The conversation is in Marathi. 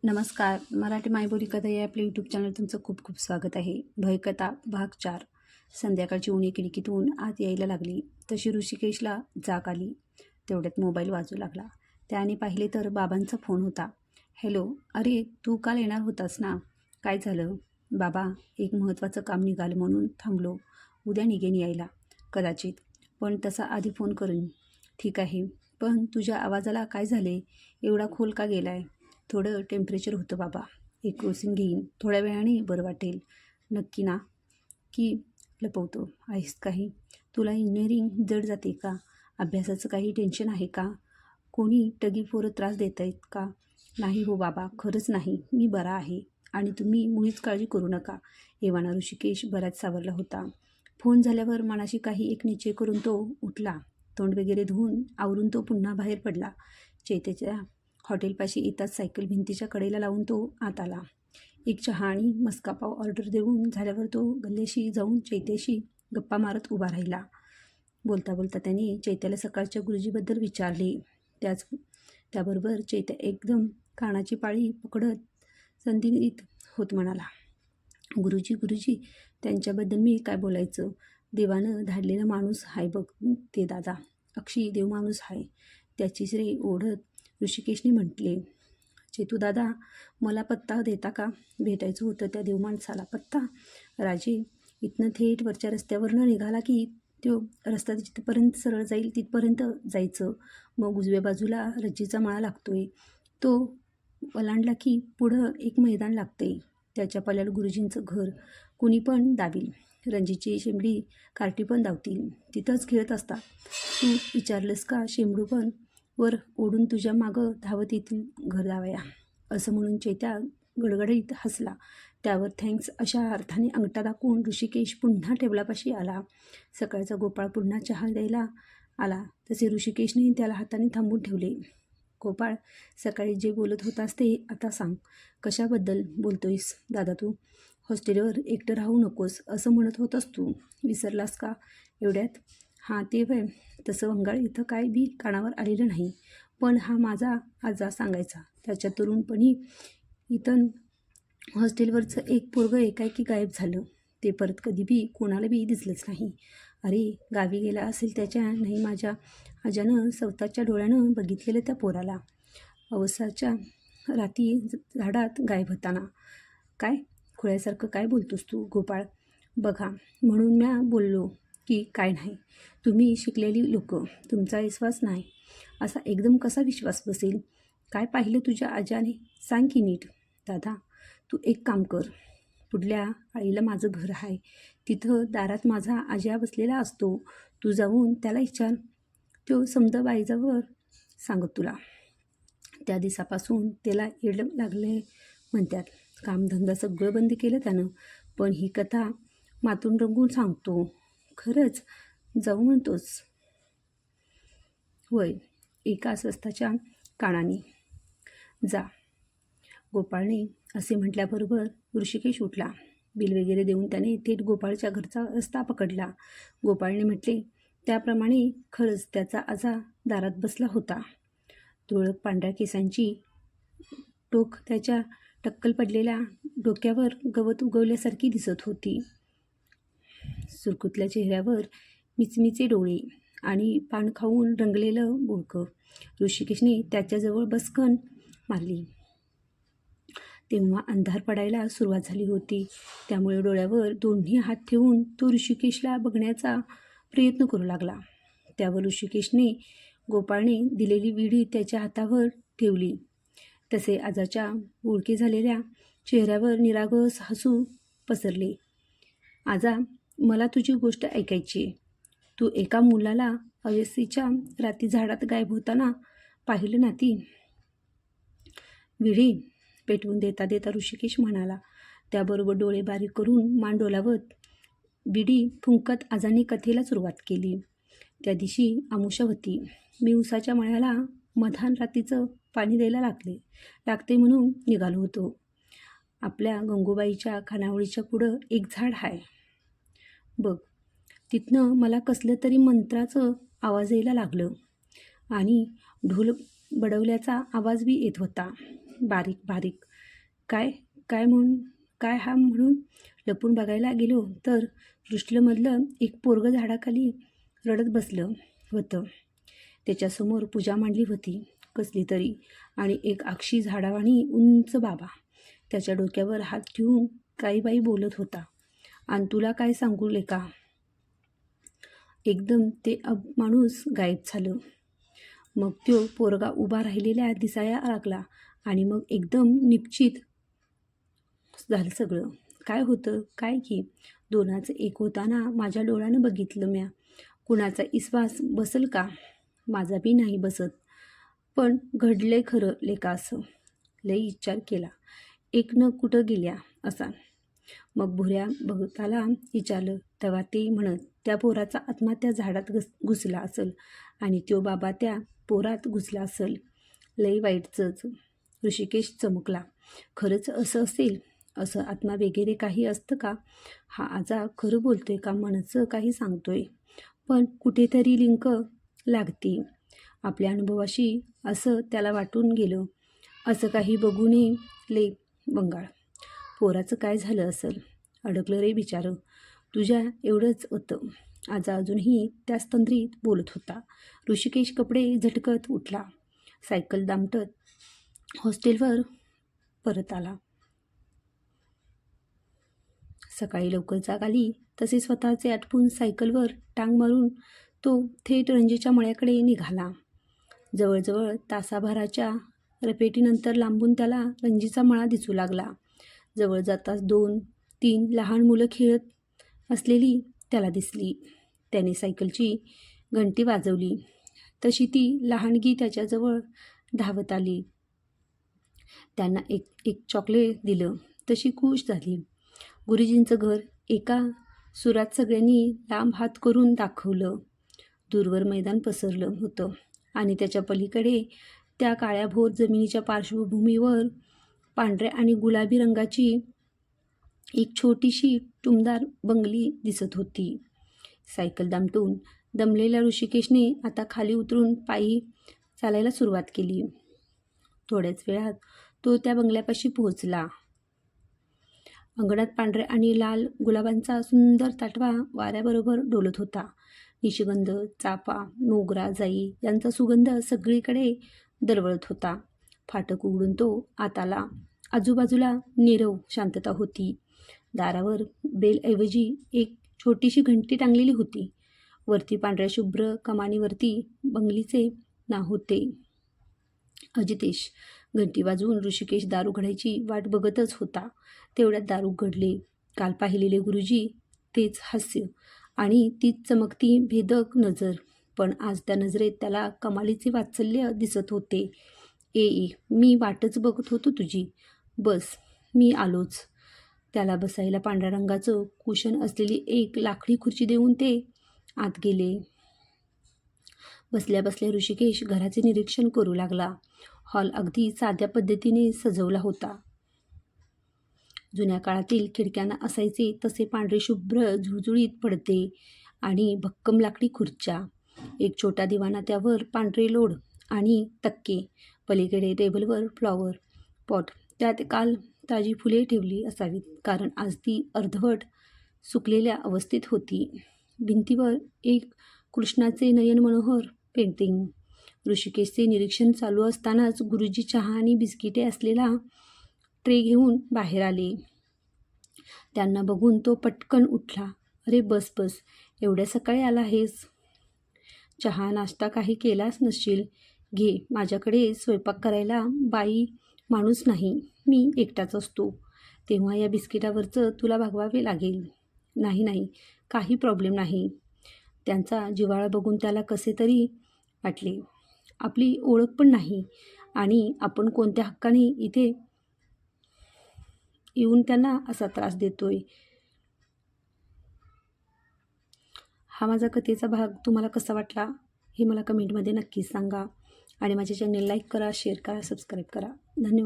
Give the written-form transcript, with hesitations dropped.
नमस्कार. मराठी मायबोली कथा या आपल्या यूट्यूब चॅनल तुमचं खूप खूप स्वागत आहे. भयकथा भाग 4. संध्याकाळची उणी खिडकीतून आत यायला लागली तशी ऋषिकेशला जाग आली. तेवढ्यात मोबाईल वाजू लागला. त्याने पाहिले तर बाबांचा फोन होता. हॅलो. अरे, तू काल येणार होतास ना? काय झालं? बाबा, एक महत्त्वाचं काम निघालं म्हणून थांबलो. उद्या निघेन यायला कदाचित, पण तसा आधी फोन करीन. ठीक आहे, पण तुझ्या आवाजाला काय झाले? एवढा खोल का गेलाय? थोडं टेम्परेचर होतं बाबा. एक क्रोसिन घेईन, थोड्या वेळाने बरं वाटेल. नक्की ना? की लपवतो आहेस काही? तुला इंजिनिअरिंग जड जाते का? अभ्यासाचं काही टेन्शन आहे का? कोणी टगी पोरं त्रास देत आहेत का? नाही हो बाबा, खरंच नाही. मी बरा आहे आणि तुम्ही मुळीच काळजी करू नका. एव्हाना ऋषिकेश बराच सावरला होता. फोन झाल्यावर मनाशी काही एक निश्चय करून तो उठला. तोंड वगैरे धुवून आवरून तो पुन्हा बाहेर पडला. चैत्याच्या हॉटेलपाशी येताच सायकल भिंतीच्या कडेला लावून तो आत आला. एक चहा आणि मस्कापाव ऑर्डर देऊन झाल्यावर तो गल्ल्याशी जाऊन चैत्याशी गप्पा मारत उभा राहिला. बोलता बोलता त्याने चैत्याला सकाळच्या गुरुजीबद्दल विचारले. त्याबरोबर चैत्या एकदम कानाची पाळी पकडत संदिग्ध होत म्हणाला, गुरुजी गुरुजी, त्यांच्याबद्दल मी काय बोलायचं? देवानं धाडलेला माणूस आहे बघ ते दादा. अक्षी देव माणूस आहे. त्याची श्रेय ओढत ऋषिकेशने म्हटले, चेतू दादा, मला पत्ता देता का? भेटायचं होतं त्या देव माणसाला. पत्ता? राजे, इथनं थेट वरच्या रस्त्यावरनं निघाला की तो रस्ता जिथपर्यंत सरळ जाईल तिथपर्यंत जायचं. मग उजव्या बाजूला रज्जीचा माळा लागतोय. तो ओलांडला की पुढं एक मैदान लागतंय. त्याच्या पल्याला गुरुजींचं घर. कुणी पण दाबील. रणजीची शेंबडी कार्टी पण धावतील. तिथंच खेळत असतात. तू विचारलंस का? शेंबडू पण वर ओढून तुझ्या मागं धावत येतील घर दावया. असं म्हणून चैत्या गडगडीत हसला. त्यावर थँक्स अशा अर्थाने अंगठा दाखवून ऋषिकेश पुन्हा टेबलापाशी आला. सकाळचा गोपाळ पुन्हा चहा द्यायला आला तसे ऋषिकेशने त्याला हाताने थांबून ठेवले. गोपाळ, सकाळी जे बोलत होतास ते आता सांग. कशाबद्दल बोलतोयस दादा तू? हॉस्टेलवर एकटं राहू नकोस असं म्हणत होतास तू. विसरलास का एवढ्यात? हां ते वय. तसं वंगाळ इथं काय बी कानावर आलेलं नाही. पण हा माझा आजा सांगायचा. त्याच्या तरुणपणी इथं हॉस्टेलवरचं एक पोरगं एकाएकी गायब झालं. ते परत कधी बी कोणाला बी दिसलंच नाही. अरे, गावी गेला असेल त्याच्या. नाही, माझ्या आजानं स्वतःच्या डोळ्यानं बघितलेलं त्या पोराला. अवसाच्या रात्री झाडात गायब होताना. काय खुळ्यासारखं काय बोलतोस तू गोपाळ? बघा, म्हणून म्या बोललो की काय नाही. तुम्ही शिकलेली लोक, तुमचा विश्वास नाही असा एकदम कसा विश्वास बसेल? काय पाहिलं तुझ्या आजाने? सांग की नीट. दादा, तू एक काम कर. पुढल्या आळीला माझं घर आहे. तिथं दारात माझा आजा बसलेला असतो. तू जाऊन त्याला विचार. तो समदबाईजावर सांगत तुला. त्या दिवसापासून त्याला येड लागले म्हणतात. कामधंदा सगळं बंद केलं त्यानं. पण ही कथा मातून रंगून सांगतो. खरंच जाऊ म्हणतोस? होय, एका स्वस्ताच्या कानाने. जा. गोपाळने असे म्हटल्याबरोबर ऋषिकेश उठला. बिल वगैरे देऊन त्याने थेट गोपाळच्या घरचा रस्ता पकडला. गोपाळने म्हटले त्याप्रमाणे खरंच त्याचा आजा दारात बसला होता. तुरळक पांढऱ्या केसांची टोक त्याच्या टक्कल पडलेल्या डोक्यावर गवत उगवल्यासारखी दिसत होती. सुरकुतल्या चेहऱ्यावर मिचमिचे डोळे आणि पान खाऊन रंगलेलं बोळकं. ऋषिकेशने त्याच्याजवळ बसकन मारली. तेव्हा अंधार पडायला सुरुवात झाली होती. त्यामुळे डोळ्यावर दोन्ही हात ठेवून तो ऋषिकेशला बघण्याचा प्रयत्न करू लागला. त्यावर ऋषिकेशने गोपाळने दिलेली विडी त्याच्या हातावर ठेवली. तसे आजाच्या बोळके झालेल्या चेहऱ्यावर निरागस हसू पसरले. आजा, मला तुझी गोष्ट ऐकायची. तू एका मुलाला अवेसीच्या रात्री झाडात गायब होताना पाहिलं ना? ती विडी पेटवून देता देता ऋषिकेश म्हणाला. त्याबरोबर डोळे बारीक करून मान डोलावत बिडी फुंकत आजाने कथेला सुरुवात केली. त्या दिवशी अमावस्या होती. मी उसाच्या मळ्याला मधान रात्रीचं पाणी द्यायला लागते म्हणून निघालो होतो. आपल्या गंगूबाईच्या खानावळीच्या पुढं एक झाड आहे बघ. तिथनं मला कसलं तरी मंत्राचं आवाज यायला लागलं आणि ढोल बडवल्याचा आवाज बी येत होता. बारीक बारीक. काय काय म्हणून काय हा म्हणून लपून बघायला गेलो तर दृष्टीमधलं एक पोरगं झाडाखाली रडत बसलं होतं. त्याच्यासमोर पूजा मांडली होती कसली तरी, आणि एक अक्षी झाडावाणी उंच बाबा त्याच्या डोक्यावर हात ठेवून काही बाई बोलत होता. आणि तुला काय सांगू लेका. एकदम ते माणूस गायब झालं. मग तो पोरगा उभा राहिलेला दिसाया लागला आणि मग एकदम निश्चित झालं सगळं. काय होतं काय की दोनाचं एक होताना माझ्या डोळ्यानं बघितलं म्या. कुणाचा विश्वास बसल का. माझा बी नाही बसत. पण घडलंय खरं लेका असं. लई विचार केला. एक न कुठं गेल्या असा. मग भुऱ्या भगताला विचारलं तेव्हा ते म्हणत त्या पोराचा आत्मा त्या झाडात घुसला असेल आणि तो बाबा त्या पोरात घुसला असेल. लई वाईटच. ऋषिकेश चमकला. खरंच असं असेल. असं आत्मा वगैरे काही असतं का. हा आजा खरं बोलतोय का मनचं काही सांगतोय. पण कुठेतरी लिंक लागते आपल्या अनुभवाशी असं त्याला वाटून गेलं. असं काही बघू नये लई बंगाळ. पोराचं काय झालं असेल. अडकलं रे बिचारं. तुझ्या एवढंच होतं. आजा अजूनही त्याच तंद्रीत बोलत होता. ऋषिकेश कपडे झटकत उठला. सायकल दामटत हॉस्टेलवर परत आला. सकाळी लवकर जाग आली तसे स्वतःचे आटपून सायकलवर टांग मारून तो थेट रंजीच्या मळ्याकडे निघाला. जवळजवळ तासाभराच्या रपेटीनंतर लांबून त्याला रंजीचा मळा दिसू लागला. जवळ जाताच 2-3 लहान मुलं खेळत असलेली त्याला दिसली. त्याने सायकलची घंटी वाजवली तशी ती लहानगी त्याच्याजवळ धावत आली. त्यांना एक चॉकलेट दिलं तशी खुश झाली. गुरुजींचं घर एका सुरात सगळ्यांनी लांब हात करून दाखवलं. दूरवर मैदान पसरलं होतं आणि त्याच्या पलीकडे त्या काळ्याभोर जमिनीच्या पार्श्वभूमीवर पांढऱ्या आणि गुलाबी रंगाची एक छोटीशी टुमदार बंगली दिसत होती. सायकल दामटून दमलेल्या ऋषिकेशने आता खाली उतरून पायी चालायला सुरुवात केली. थोड्याच वेळात तो त्या बंगल्यापाशी पोहोचला. अंगणात पांढऱ्या आणि लाल गुलाबांचा सुंदर ताटवा वाऱ्याबरोबर डोलत होता. निशिगंध, चाफा, मोगरा, जाई यांचा सुगंध सगळीकडे दरवळत होता. फाटक उघडून तो आत आला. आजूबाजूला नीरव शांतता होती. दारावर बेलऐवजी एक छोटीशी घंटी टांगलेली होती. वरती पांढऱ्या शुभ्र कमानीवरती बंगलीचे नाव होते, अजितेश. घंटी वाजवून ऋषिकेश दार उघडायची वाट बघतच होता. तेवढ्यात दार उघडले. काल पाहिलेले गुरुजी, तेच हास्य आणि तीच चमकती भेदक नजर. पण आज त्या नजरेत त्याला कमालीचे वात्सल्य दिसत होते. ए मी वाटच बघत होतो तुझी. बस मी आलोच. त्याला बसायला पांढऱ्या रंगाचं कुशन असलेली एक लाकडी खुर्ची देऊन ते आत गेले. बसल्या बसल्या ऋषिकेश घराचे निरीक्षण करू लागला. हॉल अगदी साध्या पद्धतीने सजवला होता. जुन्या काळातील खिडक्यांना असायचे तसे पांढरे शुभ्र झुळझुळीत पडदे आणि भक्कम लाकडी खुर्च्या. एक छोटा दिवाणा, त्यावर पांढरे लोड आणि तक्के. पलीकडे टेबलवर फ्लॉवर पॉट, त्यात काल ताजी फुले ठेवली असावीत कारण आज ती अर्धवट सुकलेल्या अवस्थेत होती. भिंतीवर एक कृष्णाचे नयनमनोहर पेंटिंग. ऋषिकेशचे निरीक्षण चालू असतानाच गुरुजी चहा आणि बिस्किटे असलेला ट्रे घेऊन बाहेर आले. त्यांना बघून तो पटकन उठला. अरे बस बस, एवढ्या सकाळी आला आहेस. चहा नाश्ता काही केलाच नसशील. घे, माझ्याकडे स्वयंपाक करायला बाई माणूस नाही, मी एकटाच असतो. तेव्हा या बिस्किटावरचं तुला भागवावे लागेल. नाही नाही, काही प्रॉब्लेम नाही. त्यांचा जिव्हाळा बघून त्याला कसे तरी वाटले. आपली ओळख पण नाही आणि आपण कोणत्या हक्काने इथे येऊन त्यांना असा त्रास देतोय. हा माझा कथेचा भाग तुम्हाला कसा वाटला हे मला कमेंटमध्ये नक्कीच सांगा आणि माझे चॅनल लाईक करा, शेअर करा, सबस्क्राईब करा. धन्यवाद.